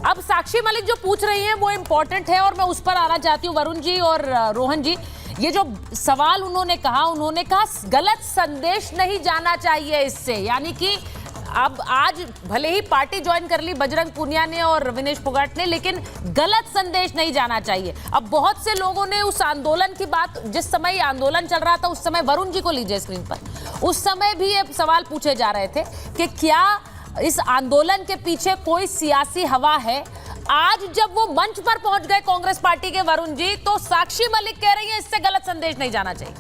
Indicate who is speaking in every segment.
Speaker 1: अब साक्षी मलिक जो पूछ रही हैं वो इम्पोर्टेंट है और मैं उस पर आना चाहती हूँ। वरुण जी और रोहन जी, ये जो सवाल उन्होंने कहा गलत संदेश नहीं जाना चाहिए इससे, यानी कि अब आज भले ही पार्टी ज्वाइन कर ली बजरंग पूनिया ने और विनेश फोगाट ने, लेकिन गलत संदेश नहीं जाना चाहिए। अब बहुत से लोगों ने उस आंदोलन की बात, जिस समय आंदोलन चल रहा था उस समय, वरुण जी को लीजिए स्क्रीन पर, उस समय भी ये सवाल पूछे जा रहे थे कि क्या इस आंदोलन के पीछे कोई सियासी हवा है। आज जब वो मंच पर पहुंच गए कांग्रेस पार्टी के वरुण जी, तो साक्षी मलिक कह रही है इससे गलत संदेश नहीं जाना चाहिए।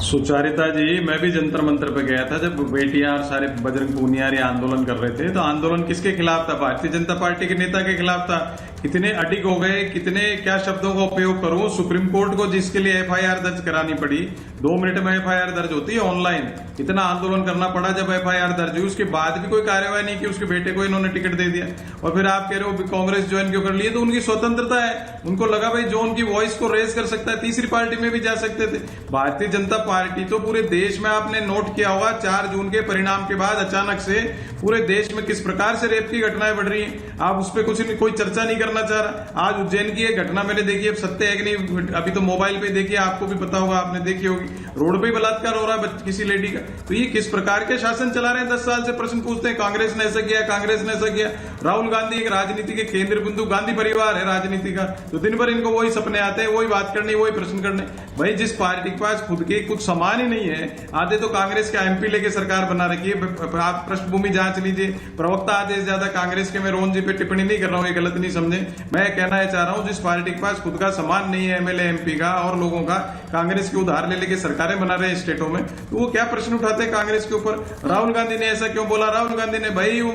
Speaker 2: सुचारिता जी, मैं भी जंतर मंतर पे गया था जब बेटियां और सारे बजरंग पूनिया आंदोलन कर रहे थे। तो आंदोलन किसके खिलाफ था? भारतीय जनता पार्टी के नेता के खिलाफ था। कितने अडिग हो गए, कितने क्या शब्दों का उपयोग करूं। सुप्रीम कोर्ट को जिसके लिए एफआईआर दर्ज करानी पड़ी, 2 मिनट में एफआईआर दर्ज होती है ऑनलाइन, इतना आंदोलन करना पड़ा। जब एफआईआर दर्ज हुई उसके बाद भी कोई कार्यवाही नहीं की, उसके बेटे को इन्होंने टिकट दे दिया। और फिर आप कह रहे हो कांग्रेस ज्वाइन क्यों कर लिए? तो उनकी स्वतंत्रता है, उनको लगा भाई जो उनकी वॉइस को रेज कर सकता है, तीसरी पार्टी में भी जा सकते थे। भारतीय जनता पार्टी तो पूरे देश में, आपने नोट किया होगा, 4 जून के परिणाम के बाद अचानक से पूरे देश में किस प्रकार से रेप की घटनाएं बढ़ रही हैं, आप उस पर कोई चर्चा नहीं करना चाह रहा। आज उज्जैन की एक घटना मैंने देखी, अब सत्य है कि नहीं अभी तो मोबाइल पे देखिए, आपको भी पता होगा, आपने देखी होगी, रोड पे बलात्कार हो रहा है किसी लेडी का। तो ये किस प्रकार के शासन चला रहे हैं? 10 साल से प्रश्न पूछते हैं, कांग्रेस ने ऐसा किया, कांग्रेस ने ऐसा किया। राहुल गांधी एक राजनीति के केंद्र बिंदु, गांधी परिवार है राजनीति का, तो दिन भर इनको वही सपने आते हैं, वही बात करनी, वही प्रश्न करने। भाई जिस पार्टी के पास खुद के कुछ सामान ही नहीं है, आधे तो कांग्रेस का एमपी लेके सरकार बना रखी है। आप पृष्ठभूमि जांच लीजिए, प्रवक्ता आधे से ज्यादा कांग्रेस के। मैं रोहन जी पे टिप्पणी नहीं कर रहा हूँ, ये गलत नहीं समझे। मैं कहना चाह रहा हूँ जिस पार्टी के पास खुद का सामान नहीं है, एमएलए एमपी का और लोगों का, कांग्रेस के उधार ले लेके सरकारें बना रहे हैं स्टेटों में, तो वो क्या प्रश्न उठाते हैं कांग्रेस के ऊपर? राहुल गांधी ने ऐसा क्यों बोला? राहुल गांधी ने, भाई वो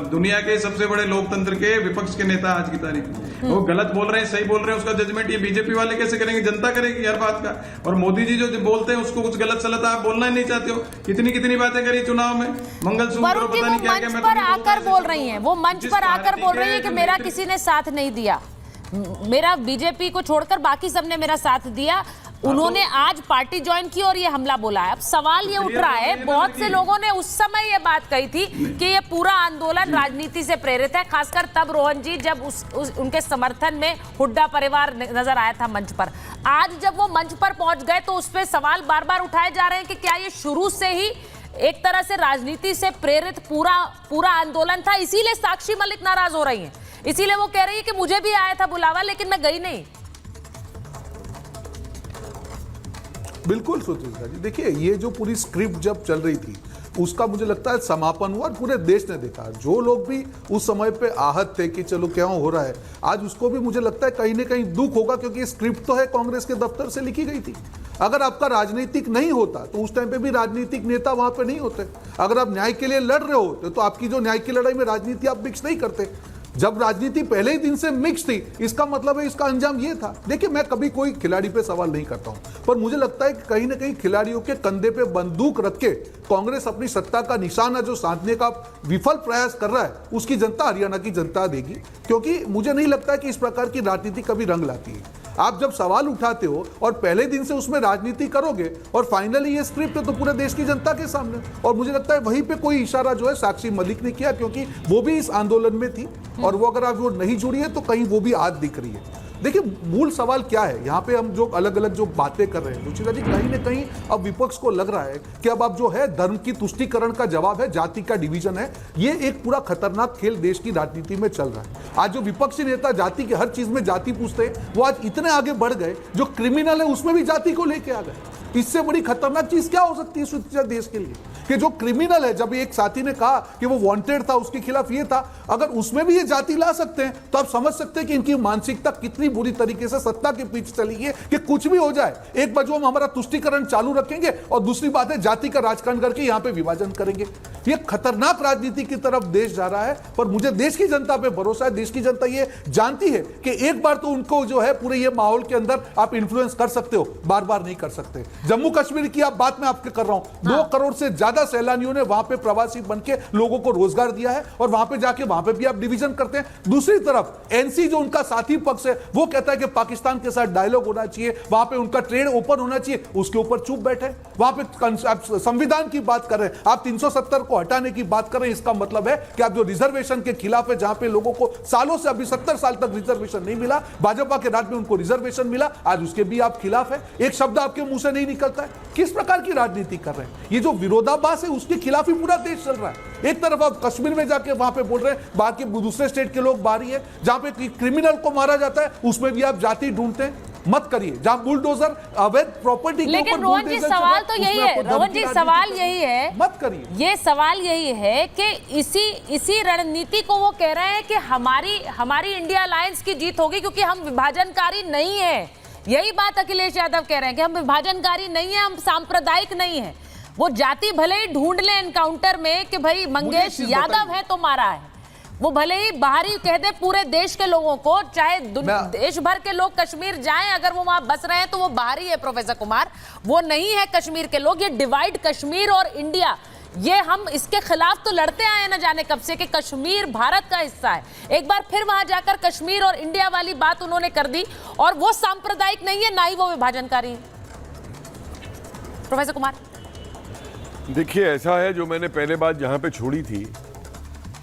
Speaker 2: दुनिया के सबसे बड़े लोकतंत्र के विपक्ष के नेता आज की तारीख में, वो गलत बोल रहे हैं सही बोल रहे हैं, उसका जजमेंट ये बीजेपी वाले कैसे करेंगे? जनता करेगी हर बात का। और मोदी जी जो बोलते हैं उसको कुछ गलत सलत आप बोलना ही नहीं चाहते हो। कितनी बातें करी चुनाव में, मंगलसूत्र पता नहीं क्या क्या।
Speaker 1: मंच पर आकर बोल रही हैं, वो मंच पर आकर बोल रही है कि मेरा किसी ने साथ नहीं दिया, मेरा बीजेपी को छोड़कर बाकी सबने मेरा साथ दिया। उन्होंने आज पार्टी ज्वाइन की और ये हमला बोला है। अब सवाल ये उठ रहा है, बहुत से लोगों ने उस समय ये बात कही थी कि ये पूरा आंदोलन राजनीति से प्रेरित है, खासकर तब रोहन जी जब उनके समर्थन में हुड्डा परिवार नजर आया था मंच पर। आज जब वो मंच पर पहुंच गए तो उस पर सवाल बार बार उठाए जा रहे हैं कि क्या ये शुरू से ही एक तरह से राजनीति से प्रेरित पूरा आंदोलन था, इसीलिए साक्षी मलिक नाराज हो रही हैं, इसीलिए वो कह रही है कि मुझे भी आया था बुलावा लेकिन मैं गई नहीं।
Speaker 3: बिल्कुल सुचित्रा जी, देखिए ये जो पूरी स्क्रिप्ट जब चल रही थी उसका मुझे लगता है समापन हुआ, पूरे देश ने देखा। जो लोग भी उस समय पे आहत थे कि चलो क्या हो रहा है, आज उसको भी मुझे लगता है कहीं ना कहीं दुख होगा, क्योंकि ये स्क्रिप्ट तो है कांग्रेस के दफ्तर से लिखी गई थी। अगर आपका राजनीतिक नहीं होता तो उस टाइम पे भी राजनीतिक नेता वहां पे नहीं होते। अगर आप न्याय के लिए लड़ रहे होते तो आपकी जो न्याय की लड़ाई में राजनीति आप मिक्स नहीं करते। जब राजनीति पहले ही दिन से मिक्स थी, इसका मतलब है इसका अंजाम ये था। देखिए मैं कभी कोई खिलाड़ी पे सवाल नहीं करता हूं, पर मुझे लगता है कि कहीं ना कहीं खिलाड़ियों के कंधे पे बंदूक रख के कांग्रेस अपनी सत्ता का निशाना जो साधने का विफल प्रयास कर रहा है, उसकी जनता, हरियाणा की जनता देगी। क्योंकि मुझे नहीं लगता कि इस प्रकार की राजनीति कभी रंग लाती है। आप जब सवाल उठाते हो और पहले दिन से उसमें राजनीति करोगे और फाइनली ये स्क्रिप्ट है तो पूरे देश की जनता के सामने, और मुझे लगता है वहीं पे कोई इशारा जो है साक्षी मलिक ने किया, क्योंकि वो भी इस आंदोलन में थी और वो अगर आप वो नहीं जुड़ी है तो कहीं वो भी आज दिख रही है। देखिए मूल सवाल क्या है, यहाँ पे हम जो अलग अलग जो बातें कर रहे हैं रुचिरा जी, कहीं ना कहीं अब विपक्ष को लग रहा है कि अब जो है धर्म की तुष्टीकरण का जवाब है, जाति का डिवीजन है। ये एक पूरा खतरनाक खेल देश की राजनीति में चल रहा है। आज जो विपक्षी नेता जाति के हर चीज में जाति पूछते हैं, वो आज इतने आगे बढ़ गए, जो क्रिमिनल है उसमें भी जाति को लेके आ गए। इससे बड़ी खतरनाक चीज क्या हो सकती है देश के लिए, कि जो क्रिमिनल है, जब एक साथी ने कहा कि वो वांटेड था, उसके खिलाफ ये था, अगर उसमें भी ये जाति ला सकते हैं तो आप समझ सकते हैं कि इनकी मानसिकता कितनी बुरी तरीके से सत्ता के पीछे चली है कि कुछ भी हो जाए, एक बाजू हम हमारा तुष्टीकरण चालू रखेंगे और दूसरी बात है जाति का राजकारण करके यहां पे विभाजन करेंगे। ये खतरनाक राजनीति की तरफ देश जा रहा है। पर मुझे देश की जनता पे भरोसा है, देश की जनता ये जानती है कि एक बार तो उनको जो है पूरे ये माहौल के अंदर आप इन्फ्लुएंस कर सकते हो, बार बार नहीं कर सकते। जम्मू कश्मीर की आप बात मैं आपके कर रहा हूं, 2 करोड़ से ज्यादा सैलानियों ने वहां पे प्रवासी बन के लोगों को रोजगार दिया है और वहां पे जाके वहां पे भी आप डिवीजन करते हैं। दूसरी तरफ एनसी जो उनका साथी पक्ष है वो कहता है कि पाकिस्तान के साथ डायलॉग होना चाहिए, वहां पे उनका ट्रेड ओपन होना चाहिए, उसके ऊपर चुप बैठे। वहां पे आप संविधान की बात कर रहे हैं, आप 370 को हटाने की बात कर रहे हैं, इसका मतलब है कि आप जो रिजर्वेशन के खिलाफ है, जहां पे लोगों को सालों से अभी 70 साल तक रिजर्वेशन नहीं मिला, भाजपा के राज में उनको रिजर्वेशन मिला, आज उसके भी आप खिलाफ है। एक शब्द आपके मुंह से नहीं निकलता है। किस प्रकार की राजनीति कर रहे हैं? ये जो विरोधाभास है उसके खिलाफ ही पूरा देश चल रहा है। एक तरफ आप कश्मीर में जाके वहां पे बोल रहे हैं बाकी दूसरे स्टेट के लोग बाहरी है, जहां पे क्रिमिनल को मारा जाता है उसमें भी आप जाति ढूंढते हैं। मत करिए, जहां बुलडोजर अवैध प्रॉपर्टी,
Speaker 1: लेकिन रोहन जी सवाल तो यही है, रोहन जी सवाल यही है,
Speaker 3: मत करिए।
Speaker 1: ये सवाल यही है कि इसी रणनीति को वो कह रहे हैं कि हमारी इंडिया अलायंस की जीत होगी क्योंकि हम विभाजनकारी नहीं है। यही बात अखिलेश यादव कह रहे हैं कि हम विभाजनकारी नहीं है, हम सांप्रदायिक नहीं है। वो जाति भले ही ढूंढ ले एनकाउंटर में कि भाई मंगेश यादव है तो मारा है, वो भले ही बाहरी कह दे पूरे देश के लोगों को, चाहे देश भर के लोग कश्मीर जाएं, अगर वो वहां बस रहे हैं तो वो बाहरी है प्रोफेसर कुमार, वो नहीं है कश्मीर के लोग। ये डिवाइड कश्मीर और इंडिया, ये हम इसके खिलाफ तो लड़ते आए हैं न जाने कब से कि कश्मीर भारत का हिस्सा है। एक बार फिर वहां जाकर कश्मीर और इंडिया वाली बात उन्होंने कर दी और वो सांप्रदायिक नहीं है, ना ही वो विभाजनकारी है। प्रोफेसर कुमार
Speaker 4: देखिए, ऐसा है, जो मैंने पहले बात जहां पे छोड़ी थी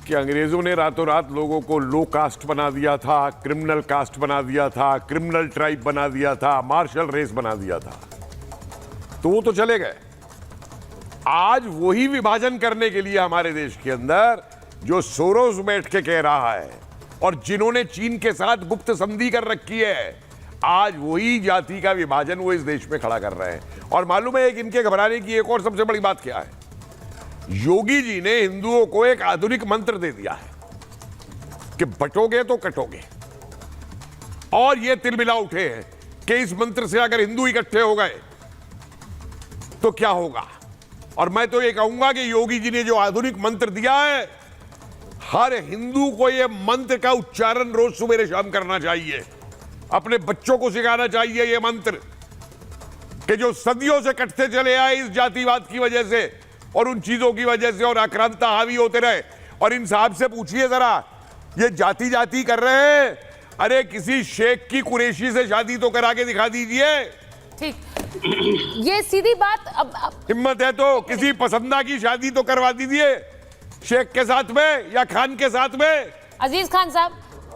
Speaker 4: कि अंग्रेजों ने रातों रात लोगों को लो कास्ट बना दिया था, क्रिमिनल कास्ट बना दिया था, क्रिमिनल ट्राइब बना दिया था, मार्शल रेस बना दिया था, तो वो तो चले गए। आज वही विभाजन करने के लिए हमारे देश के अंदर जो सोरोस बैठ के कह रहा है और जिन्होंने चीन के साथ गुप्त संधि कर रखी है, आज वही जाति का विभाजन वो इस देश में खड़ा कर रहे हैं। और मालूम है एक इनके घबराने की एक और सबसे बड़ी बात क्या है? योगी जी ने हिंदुओं को एक आधुनिक मंत्र दे दिया है कि बटोगे तो कटोगे, और ये तिलमिला उठे हैं कि इस मंत्र से अगर हिंदू इकट्ठे हो गए तो क्या होगा। और मैं तो ये कहूंगा कि योगी जी ने जो आधुनिक मंत्र दिया है, हर हिंदू को यह मंत्र का उच्चारण रोज सुबह शाम करना चाहिए, अपने बच्चों को सिखाना चाहिए ये मंत्र, कि जो सदियों से कटते चले आए इस जातिवाद की वजह से और उन चीजों की वजह से, और आक्रांता हावी होते रहे। और इन साहब से पूछिए जरा, ये जाति जाति कर रहे हैं, अरे किसी शेख की कुरैशी से शादी तो करा के दिखा दीजिए।
Speaker 1: ठीक, ये सीधी बात। अब
Speaker 4: हिम्मत है तो किसी पसंदा की शादी तो करवा दीजिए, शेख के साथ में या खान के साथ में।
Speaker 1: अजीज खान साहब,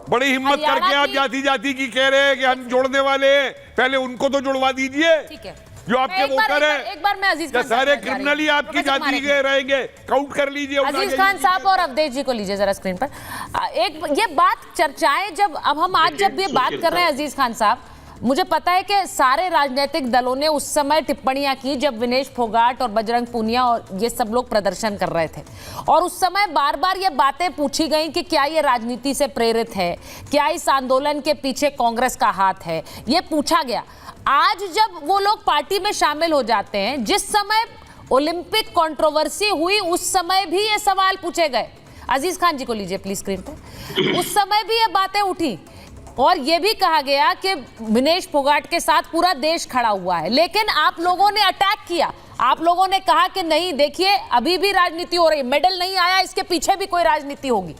Speaker 4: बड़ी हिम्मत करके आप जाति जाति की कह रहे हैं कि हम जोड़ने वाले हैं, पहले उनको तो जुड़वा दीजिए।
Speaker 1: ठीक है,
Speaker 4: जो आपके वोटर है,
Speaker 1: एक बार मैं अजीज खान
Speaker 4: सारे क्रिमिनल ही आपकी जाति के रहेंगे, काउंट कर लीजिए।
Speaker 1: अजीज खान साहब और अवधेश जी को लीजिए जरा स्क्रीन पर। एक ये बात चर्चाएं जब अब हम आज जब ये बात कर रहे हैं अजीज खान साहब, मुझे पता है कि सारे राजनीतिक दलों ने उस समय टिप्पणियां की जब विनेश फोगाट और बजरंग पूनिया और ये सब लोग प्रदर्शन कर रहे थे, और उस समय बार बार ये बातें पूछी गई कि क्या ये राजनीति से प्रेरित है, क्या इस आंदोलन के पीछे कांग्रेस का हाथ है, ये पूछा गया। आज जब वो लोग पार्टी में शामिल हो जाते हैं, जिस समय ओलंपिक कंट्रोवर्सी हुई उस समय भी ये सवाल पूछे गए। अजीज खान जी को लीजिए प्लीज स्क्रीन पे। उस समय भी ये बातें उठी और ये भी कहा गया कि विनेश फोगाट के साथ पूरा देश खड़ा हुआ है, लेकिन आप लोगों ने अटैक किया, आप लोगों ने कहा कि नहीं देखिए अभी भी राजनीति हो रही है, मेडल नहीं आया, इसके पीछे भी कोई राजनीति होगी।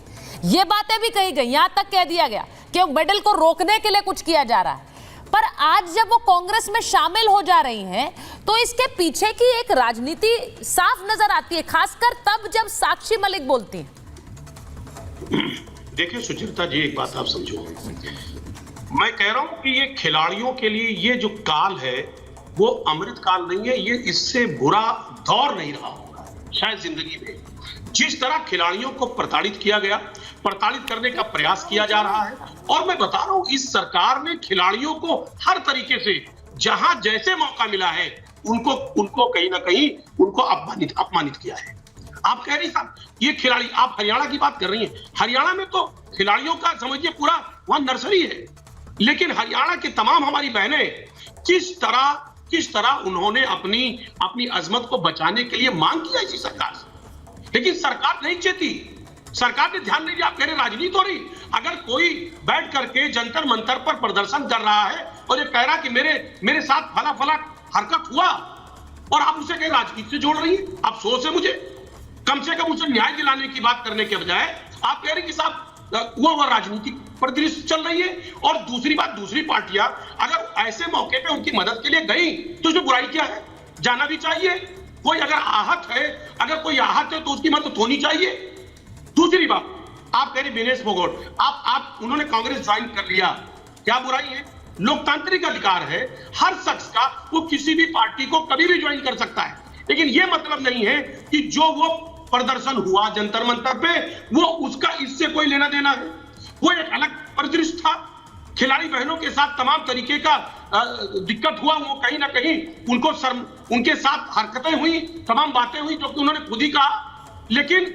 Speaker 1: ये बातें भी कही गई, यहां तक कह दिया गया कि मेडल को रोकने के लिए कुछ किया जा रहा है। पर आज जब वो कांग्रेस में शामिल हो जा रही हैं तो इसके पीछे की एक राजनीति साफ नजर आती है, खासकर तब जब साक्षी मलिक बोलती हैं।
Speaker 5: देखिए सुचरिता जी, एक बात आप समझो, मैं कह रहा हूं कि ये खिलाड़ियों के लिए ये जो काल है वो अमृत काल नहीं है, ये इससे बुरा दौर नहीं रहा होगा शायद जिंदगी में। जिस तरह खिलाड़ियों को प्रताड़ित किया गया, प्रताड़ित करने का प्रयास किया जा रहा है, और मैं बता रहा हूं इस सरकार ने खिलाड़ियों को हर तरीके से जहां जैसे मौका मिला है उनको कहीं ना कहीं उनको अपमानित किया है। आप कह रही साहब ये खिलाड़ी, आप हरियाणा की बात कर रही हैं, हरियाणा में तो खिलाड़ियों का समझिए पूरा वहां नर्सरी है, लेकिन हरियाणा की तमाम हमारी बहनें किस तरह उन्होंने अपनी अजमत को बचाने के लिए मांग किया इसी सरकार से, लेकिन सरकार नहीं चेती, सरकार ने ध्यान नहीं दिया। आप कह रहे राजनीति हो रही, अगर कोई बैठ करके जंतर मंतर पर प्रदर्शन कर रहा है और ये कह रहा कि मेरे साथ फला फला हरकत हुआ, और आप उसे कहीं राजनीति से जोड़ रही है। अफसोस है मुझे, कम से कम उसे न्याय दिलाने की बात करने के बजाय आप कह रहे हैं कि साहब वो राजनीतिक परिदृश्य चल रही है। और दूसरी बात, दूसरी पार्टियां अगर ऐसे मौके पे उनकी मदद के लिए गई तो उसमें बुराई क्या है, जाना भी चाहिए। कोई अगर आहत है, अगर कोई आहत है तो उसकी मदद होनी चाहिए। दूसरी बात, आप कह रहे विनेश फोगाट, आप उन्होंने कांग्रेस ज्वाइन कर लिया, क्या बुराई है? लोकतांत्रिक अधिकार है हर शख्स का, वो किसी भी पार्टी को कभी भी ज्वाइन कर सकता है। लेकिन यह मतलब नहीं है कि जो वो प्रदर्शन हुआ जंतर मंतर पे, वो उसका इससे कोई लेना देना है। वो एक अलग परिदृश्य था। खिलाड़ी बहनों के साथ तमाम तरीके का दिक्कत हुआ, वो कहीं ना कहीं उनको उनके साथ हरकतें हुई, तमाम बातें हुई जो कि उन्होंने खुद ही कहा। लेकिन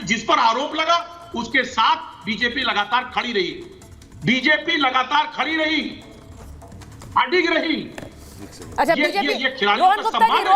Speaker 5: जिस पर आरोप लगा उसके साथ बीजेपी लगातार खड़ी रही, बीजेपी लगातार खड़ी रही, अडिग रही।
Speaker 1: अच्छा,
Speaker 5: ये
Speaker 1: बीजेपी
Speaker 5: खिलाड़ियों का सम्मान है।